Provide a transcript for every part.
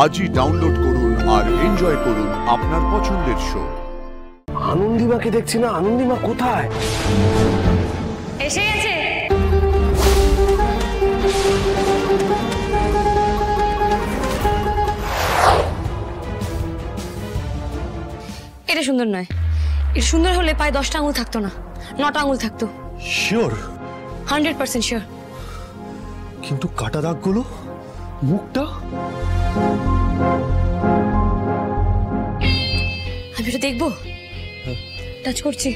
আজই ডাউনলোড করুন আর এনজয় করুন আপনার পছন্দের শো। আনন্দিমাকে দেখছি না, আনন্দিমা কোথায়? এসে গেছে। এটা সুন্দর নয়। এটা সুন্দর হলে পায়ে 10টা আঙুল থাকতো না, 9টা আঙুল থাকতো। শিওর? 100% শিওর। কিন্তু কাটা দাগগুলো, মুখটা। আমি এটা দেখবো, টাচ করছি।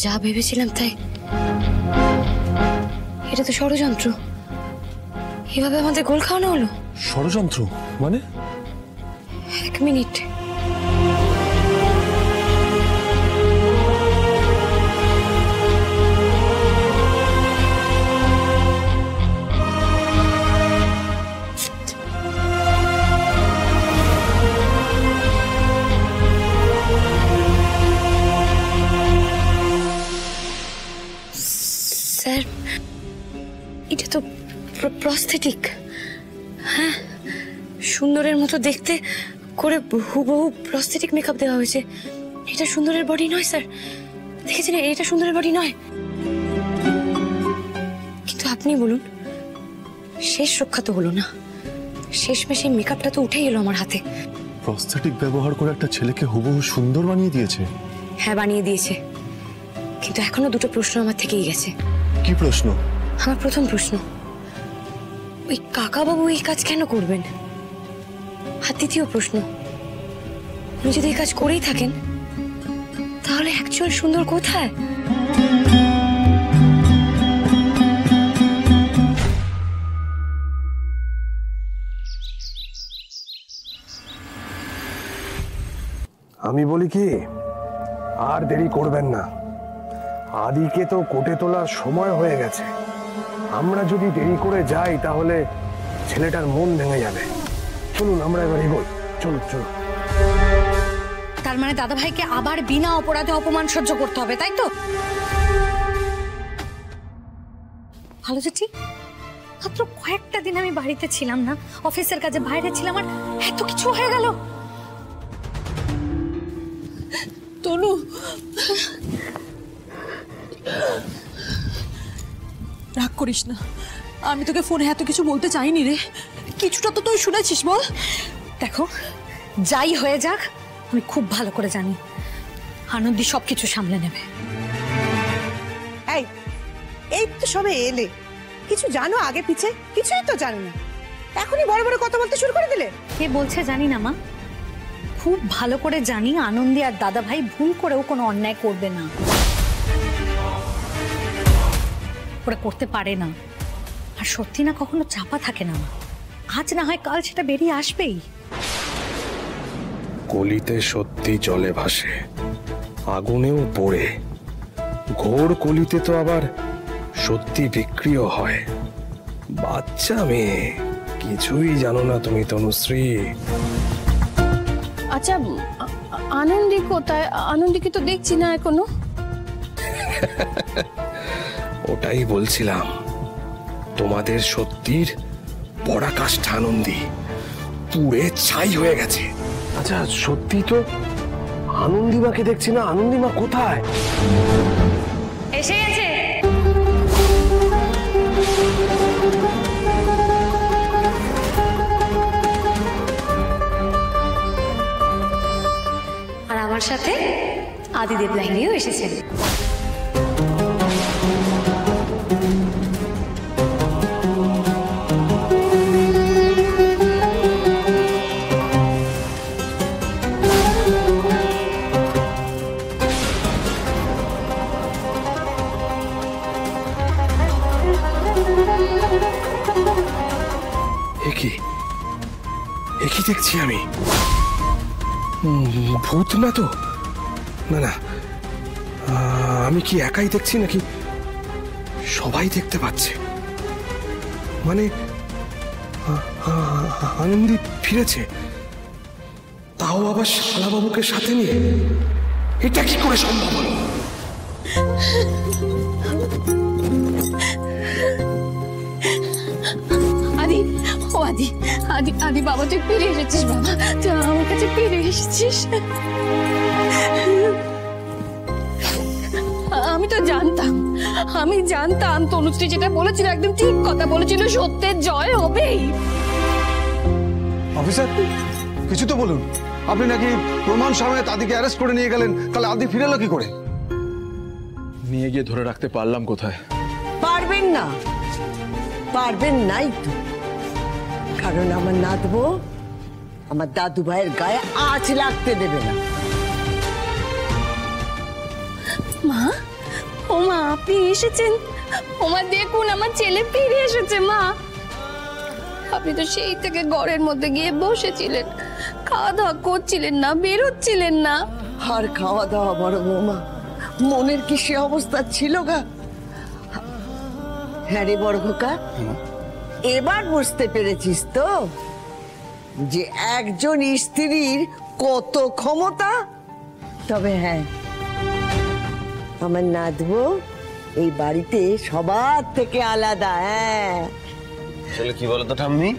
যা ভেবেছিলাম তাই। এটা তো ষড়যন্ত্র। এভাবে আমাদের গোল খাওয়ানো হলো। ষড়যন্ত্র মানে? 1 মিনিট। স্যার, এটা তো প্রস্থেটিক। হ্যাঁ, সুন্দরের মতো দেখতে করে হুবহু প্রস্থেটিক মেকআপ দেওয়া হয়েছে। এটা সুন্দরের বডি নয় স্যার, দেখেছেন? এটা সুন্দরের বডি নয়। কিন্তু আপনি বলুন, শেষ রক্ষা তো হলো না। শেষমেশ এই মেকআপটা তো উঠেই এলো আমার হাতে। প্রস্থেটিক ব্যবহার করে একটা ছেলেকে হুবহু সুন্দর বানিয়ে দিয়েছে। হ্যাঁ, বানিয়ে দিয়েছে। কিন্তু এখনো দুটো প্রশ্ন আমার থেকেই গেছে। কি প্রশ্ন? আমার প্রথম প্রশ্ন, ওই কাকাবাবু এই কাজ কেন করবেন? আর দ্বিতীয় প্রশ্ন, উনি যদি এই কাজ করেই থাকেন তাহলে অ্যাকচুয়াল সুন্দর কোথায়? আমি বলি কি, আর দেরি করবেন না। আদিকে তো কোর্টে তোলার সময় হয়ে গেছে। আমরা যদি দেরি করে যাই তাহলে ছেলেটার মন ভেঙে যাবে। চলুন আমরা এবার এগোই। চলুন চলুন। তার মানে দাদা ভাইকে আবার বিনা অপরাধে অপমান সহ্য করতে হবে, তাই তো? ভালো জেঠি, মাত্র কয়েকটা দিন আমি বাড়িতে ছিলাম না, অফিসের কাজে বাইরে ছিলাম, আর এত কিছু হয়ে গেল। তনু, রাগ করিস না। আমি তোকে ফোনে এত কিছু বলতে চাইনি রে। কিছুটা তো তুই শুনেছিস, বল। দেখো, যাই হয়ে যাক, আমি খুব ভালো করে জানি আনন্দি সবকিছু সামলে নেবে। এই এই তো সবে এলে, কিছু জানো আগে পিছে? কিছুই তো জানো না, এখনই বড় বড় কথা বলতে শুরু করে দিলে। কে বলছে জানি না মা, খুব ভালো করে জানি আনন্দি আর দাদা ভাই ভুল করেও কোনো অন্যায় করবে না। ওরা করতে পারে না, আর সত্যি না কখনো চাপা থাকে না মা। আজ না হয় কাল সেটা বেরিয়ে আসবেই। কলিতে সত্যি জলে ভাসে, আগুনেও পড়ে। ঘোর কলিতে তো আবার সত্যি বিক্রিও হয়। বাচ্চা মেয়ে, কিছুই জানো না তুমি তনুশ্রী। আচ্ছা, আনন্দি কোথায়? আনন্দিকে তো দেখছি না এখনো। ওটাই বলছিলাম, তোমাদের সত্যির পরাকাষ্ঠা আনন্দি পুড়ে ছাই হয়ে গেছে। আচ্ছা, সত্যি তো আনন্দিমাকে দেখছি না, আনন্দিমা কোথায়? এসে গেছে। আর আমার সাথে আদিদেব লাহিড়িও এসেছেন। কি দেখছি আমি? ভূত না তো? না না, আমি কি একাই দেখছি নাকি সবাই দেখতে পাচ্ছে? মানে আনন্দি ফিরেছে, তাও আবার শালাবাবুকে সাথে নিয়ে। এটা কি করে সম্ভব হলো? আদি আদি আদি বাবা, তুই ফিরে এসেছিস বাবা, তুই আমার কাছে ফিরে এসেছিস। আমি তো জানতাম, আমি জানতাম তনুশ্রী যেটা বলেছিল একদম ঠিক কথা বলেছিল, সত্যের জয় হবেই। অফিসার কিছু তো বলুন, আপনি নাকি প্রমাণ সমেত আদিকে অ্যারেস্ট করে নিয়ে গেলেন, তাহলে আদি ফিরে এলো কি করে? নিয়ে গিয়ে ধরে রাখতে পারলাম কোথায়? পারবেন না, পারবেন নাই তো, কারণ আমার নাতবো আমার দাদু ভাইয়ের গায়ে আঁচ লাগতে দেবে না। মা, ও মা, আপনি এসেছেন। ও মা, দেখুন আমার ছেলে ফিরে এসেছে। মা, আপনি তো সেই থেকে ঘরের মধ্যে গিয়ে বসেছিলেন, খাওয়া দাওয়া করছিলেন না, বেরোচ্ছিলেন না। আর খাওয়া দাওয়া বড় বৌমা, মনের কি সে অবস্থা ছিল গা? হ্যাঁ রে বড় খোকা, এবার বুঝতে পেরেছিস তো যে একজন স্ত্রীর কত ক্ষমতা। তবে হ্যাঁ, আমার নাতবো এই বাড়িতে সবার থেকে আলাদা। হ্যাঁ, আসলে কি বলতো ঠাম্মি,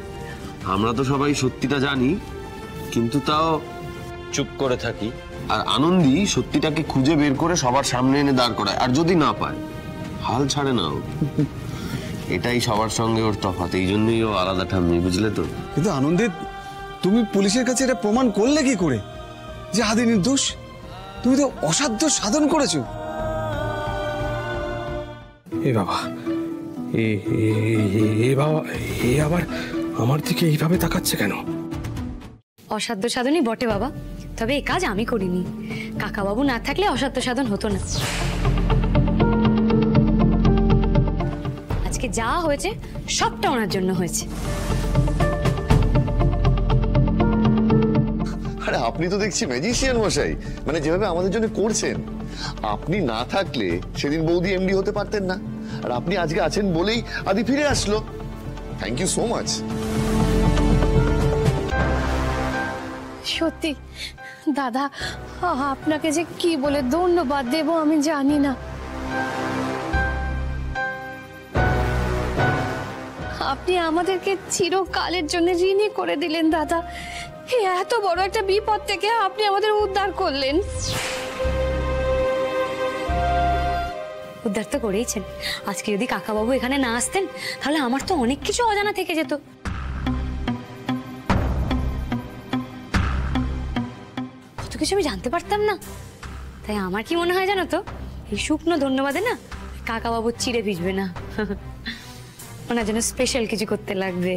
আমরা তো সবাই সত্যিটা জানি, কিন্তু তাও চুপ করে থাকি। আর আনন্দী সত্যিটাকে খুঁজে বের করে সবার সামনে এনে দাঁড় করায়, আর যদি না পায় হাল ছাড়ে না ও। এটাই সবার সঙ্গে ওর তফাৎ, এই জন্যই ও আলাদা ঠাম্মি, বুঝলে তো? কিন্তু আনন্দিত, তুমি পুলিশের কাছে এটা প্রমাণ করলে কি করে যে আদি নির্দোষ? তুমি তো অসাধ্য সাধন করেছো। এ বাবা, এ বাবা, এ আবার আমার দিকে এইভাবে তাকাচ্ছে কেন? অসাধ্য সাধনই বটে বাবা, তবে এই কাজ আমি করিনি। কাকাবাবু না থাকলে অসাধ্য সাধন হতো না। আজকে যা হয়েছে সবটা ওনার জন্য হয়েছে। আরে আপনি তো দেখছি ম্যাজিশিয়ান মশাই, মানে যেভাবে আমাদের জন্য করছেন। আপনি না থাকলে সেদিন বৌদি এমডি হতে পারতেন না, আর আপনি আজকে আছেন বলেই আদি ফিরে আসলো। Thank you so much. সত্যি দাদা, আপনাকে যে কি বলে ধন্যবাদ দেব আমি জানি না। আপনি আমাদেরকে চিরকালের জন্য ঋণী করে দিলেন দাদা। এই এত বড় একটা বিপদ থেকে আপনি আমাদের উদ্ধার করলেন। উদ্ধার তো করেইছেন। আজকে যদি কাকাবাবু এখানে না আসতেন তাহলে আমার তো অনেক কিছু অজানা থেকে যেত। কত কিছু আমি জানতে পারতাম না। তাই আমার কি মনে হয় জানো তো, এই শুকনো ধন্যবাদে না কাকাবাবুর চিড়ে ভিজবে না, ওনার জন্য স্পেশাল কিছু করতে লাগবে।